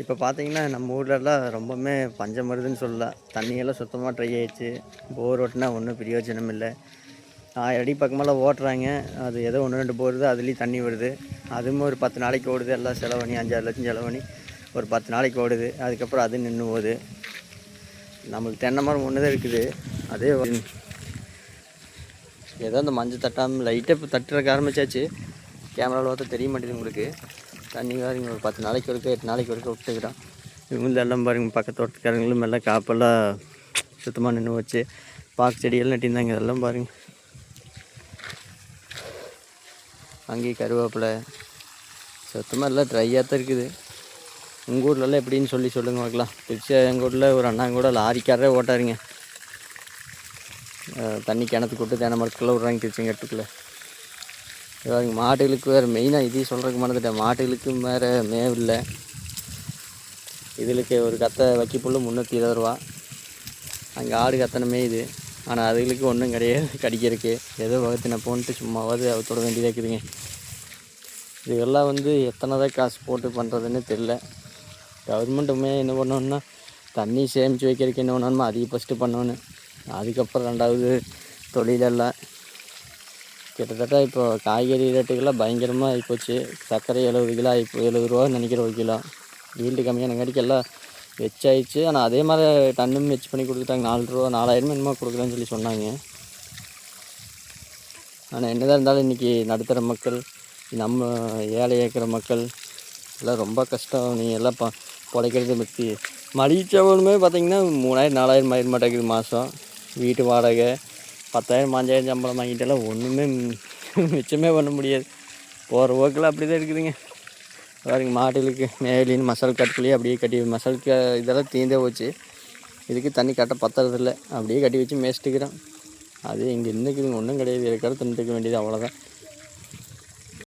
இப்போ பார்த்தீங்கன்னா, நம்ம ஊர்லலாம் ரொம்பவுமே பஞ்சம் வருதுன்னு சொல்லலாம். தண்ணியெல்லாம் சுத்தமா ட்ரை ஆயிடுச்சு. போர் ஓட்டுனா ஒண்ணும் பிரயோஜனம் இல்ல. 1000 அடி பக்கமெல்லாம் ஓட்டுறாங்க. அது ஏதோ 1, 2 போர் தான் அதுலேயும் தண்ணி வருது. அதுவும் ஒரு 10 நாளைக்கு ஓடுது. எல்லாம் செலவு பண்ணி 5, 6 லட்சம் செலவு பண்ணி ஒரு 10 நாளைக்கு ஓடுது. அதுக்கப்புறம் அது நின்று போகுது. நம்மளுக்கு தென்னை மரம் ஒன்று தான் இருக்குது. அதே ஏதோ அந்த மஞ்சள் தட்டாமல் லைட்டாக இப்போ தட்டுறதுக்கு ஆரம்பிச்சாச்சு. கேமராவில் பார்த்தா தெரிய மாட்டேங்குது உங்களுக்கு. தண்ணி பாருங்க ஒரு 10 நாளைக்கு ஒருக்க 8 நாளைக்கு ஒருக்க விட்டுக்கிறோம். இவங்க எல்லாம் பாருங்கள் பக்கத்து தோட்டத்துக்காரங்களும் எல்லாம் காப்பெல்லாம் சுத்தமாக நின்று வச்சு பாக்கு செடியெல்லாம் நட்டியிருந்தாங்க. இதெல்லாம் பாருங்கள். அங்கேயும் கருவேப்பிலை சுத்தமாக எல்லாம் ட்ரையாக தான் இருக்குது. உங்கள் ஊர்லெல்லாம் எப்படின்னு சொல்லுங்க பார்க்கலாம். திருச்சி எங்கள் ஊரில் ஒரு அண்ணாங்க கூட லாரிக்காரரே ஓட்டாருங்க. தண்ணி கிணத்துக்கு விட்டு தென்னை மரத்துக்குள்ளே விட்றாங்க திருச்செங்கட்டுக்குள்ளே. இவங்க மாட்டுகளுக்கு வேறு மெயினாக இதையும் சொல்கிறதுக்கு மறந்துட்டேன். மாட்டுகளுக்கு வேறு மேவில்லை. இதுகளுக்கு ஒரு கத்தை வைக்க புல்லு 320 ரூபா. அங்கே ஆடு கத்தனை மேயுது. ஆனால் அதுகளுக்கு ஒன்றும் கிடையாது கடிக்கிறதுக்கு. ஏதோ வகுத்தின போன்ட்டு சும்மாவது அவத்தோட வேண்டியதாக இருக்குதுங்க. இதுக்கெல்லாம் எத்தனை தான் காசு போட்டு பண்ணுறதுன்னு தெரில. கவர்மெண்ட்டுமே என்ன பண்ணணுன்னா தண்ணி சேமித்து வைக்கிறதுக்கு என்ன பண்ணணுமோ அதிக ஃபஸ்ட்டு பண்ணணும். அதுக்கப்புறம் 2வது தொழிலெல்லாம். கிட்டத்தட்ட இப்போ காய்கறி ரேட்டுக்கெல்லாம் பயங்கரமாக ஆகிப்போச்சு. சர்க்கரை 70 கிலோ 70 ரூபா நினைக்கிற ஒரு கிலோ. ஈல்டு கம்மியானங்காட்டிக்கு எல்லாம் வெச்சாயிடுச்சு. ஆனால் அதே மாதிரி டன்னும் வெச் பண்ணி கொடுத்துட்டாங்க. 4 ரூபா 4000 என்னமோ கொடுக்குறேன்னு சொல்லி சொன்னாங்க. ஆனால் என்னதான் இருந்தாலும் இன்றைக்கி நடுத்தர மக்கள், நம்ம ஏழை ஏக்கிற மக்கள் எல்லாம் ரொம்ப கஷ்டம். நீங்கள் எல்லாம் பிழைக்கிறது பற்றி மளிகை சாமானுமே பார்த்திங்கன்னா 3000 4000 ஆயிர மாட்டேங்குது மாதம். வீட்டு வாடகை 10,000 5000 சம்பளம் வாங்கிட்டெல்லாம் ஒன்றுமே மிச்சமே பண்ண முடியாது. போகிற போக்கில் அப்படி தான் இருக்குதுங்க. பாருங்க மாட்டுகளுக்கு மேலின்னு மசால் கட்டுக்குள்ளேயே அப்படியே கட்டி மசால் இதெல்லாம் தீந்தே போச்சு. இதுக்கு தண்ணி கட்ட பத்துறதில்ல. அப்படியே கட்டி வச்சு மேய்ச்சிட்டுக்கிறோம். அது இங்கே இன்னைக்குதுங்க ஒன்றும் கிடையாது. இருக்கிற தின்னுட்டுக்க வேண்டியது அவ்வளோதான்.